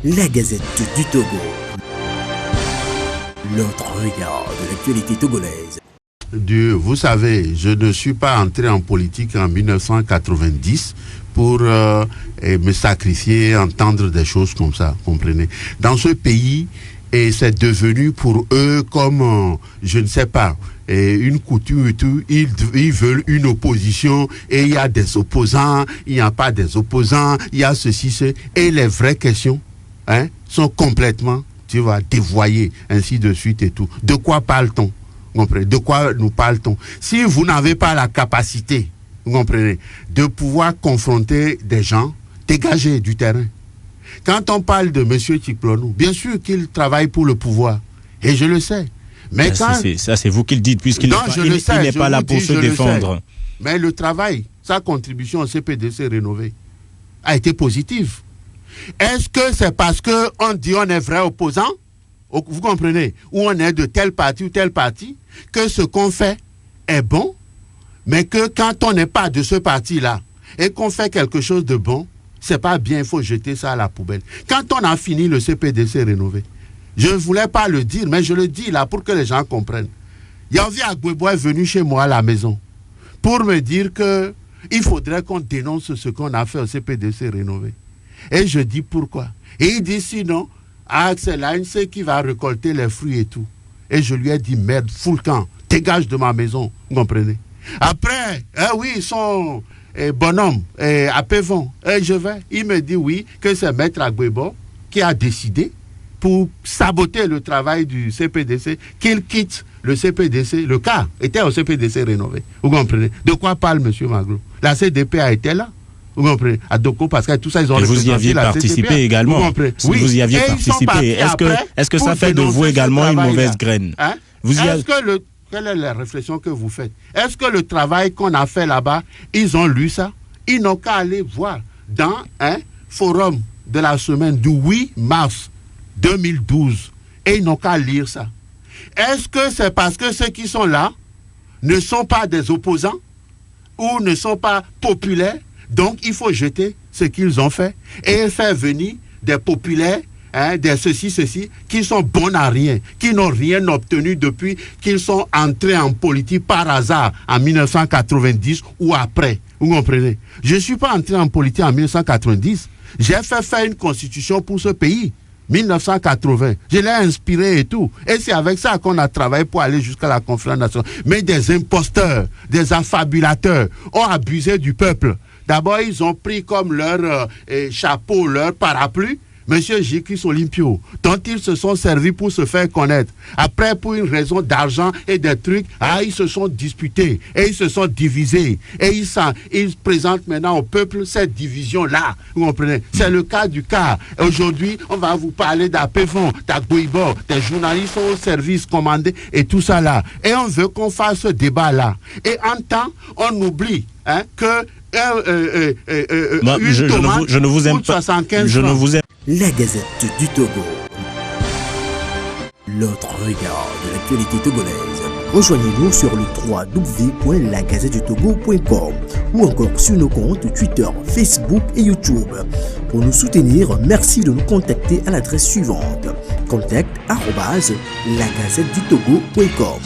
La Gazette du Togo. L'autre regard de l'actualité togolaise. Vous savez, je ne suis pas entré en politique en 1990 pour me sacrifier, entendre des choses comme ça, comprenez. Dans ce pays, et c'est devenu pour eux comme, je ne sais pas, une coutume et tout, ils veulent une opposition, et il y a des opposants, il n'y a pas des opposants, il y a ceci, et les vraies questions sont complètement, dévoyées, ainsi de suite et tout. De quoi parle-t-on? Vous comprenez? De quoi nous parle-t-on? Si vous n'avez pas la capacité, vous comprenez, de pouvoir confronter des gens, dégagez du terrain. Quand on parle de M. Tchiklonou, bien sûr qu'il travaille pour le pouvoir, et je le sais. Mais ça, c'est vous qui le dites, puisqu'il n'est pas là pour se défendre. Mais le travail, sa contribution au CPDC rénové, a été positive. Est-ce que c'est parce qu'on dit on est vrai opposant, vous comprenez, ou on est de tel parti ou tel parti, que ce qu'on fait est bon, mais que quand on n'est pas de ce parti-là, et qu'on fait quelque chose de bon, c'est pas bien, il faut jeter ça à la poubelle. Quand on a fini le CPDC rénové, je ne voulais pas le dire, mais je le dis là pour que les gens comprennent. Yanvi Agbebo est venu chez moi à la maison pour me dire qu'il faudrait qu'on dénonce ce qu'on a fait au CPDC rénové. Et je dis pourquoi. Et il dit sinon, c'est l'ANC qui va récolter les fruits et tout. Et je lui ai dit, merde, fous le camp, dégage de ma maison, vous comprenez. Après, oui, ils sont bonhommes, à Pévon. Et je vais, il me dit oui, que c'est Maître Agbebo qui a décidé pour saboter le travail du CPDC, qu'il quitte le CPDC. Le cas était au CPDC rénové. Vous comprenez? De quoi parle M. Maglo? La CDP a été là. Vous comprenez? À Doko, parce que tout ça, ils ont représenté. Vous y aviez participé également. Vous comprenez? Oui. Vous y aviez participé. Est-ce que ça fait de vous également une mauvaise graine? Quelle est la réflexion que vous faites? Est-ce que le travail qu'on a fait là-bas, ils ont lu ça? Ils n'ont qu'à aller voir dans un forum de la semaine du 8 mars 2012. Et ils n'ont qu'à lire ça. Est-ce que c'est parce que ceux qui sont là ne sont pas des opposants ou ne sont pas populaires? Donc, il faut jeter ce qu'ils ont fait et faire venir des populaires, des ceci, qui sont bons à rien, qui n'ont rien obtenu depuis qu'ils sont entrés en politique par hasard en 1990 ou après. Vous comprenez? Je ne suis pas entré en politique en 1990. J'ai fait faire une constitution pour ce pays. 1980. Je l'ai inspiré et tout. Et c'est avec ça qu'on a travaillé pour aller jusqu'à la conférence nationale. Mais des imposteurs, des affabulateurs ont abusé du peuple. D'abord, ils ont pris comme leur chapeau, leur parapluie, M. J.Chris Olympio, dont ils se sont servis pour se faire connaître. Après, pour une raison d'argent et des trucs, ils se sont disputés et ils se sont divisés. Et ils présentent maintenant au peuple cette division-là. Vous comprenez? C'est le cas du cas. Aujourd'hui, on va vous parler d'Apévon, d'Agbouibo, des journalistes au service commandé et tout ça là. Et on veut qu'on fasse ce débat-là. Et en temps, on oublie que je ne vous aime pas. Je ne vous aime. La Gazette du Togo. L'autre regard de l'actualité togolaise. Rejoignez-nous sur le www.lagazettedutogo.com ou encore sur nos comptes Twitter, Facebook et YouTube. Pour nous soutenir, merci de nous contacter à l'adresse suivante: contact@lagazettedutogo.com.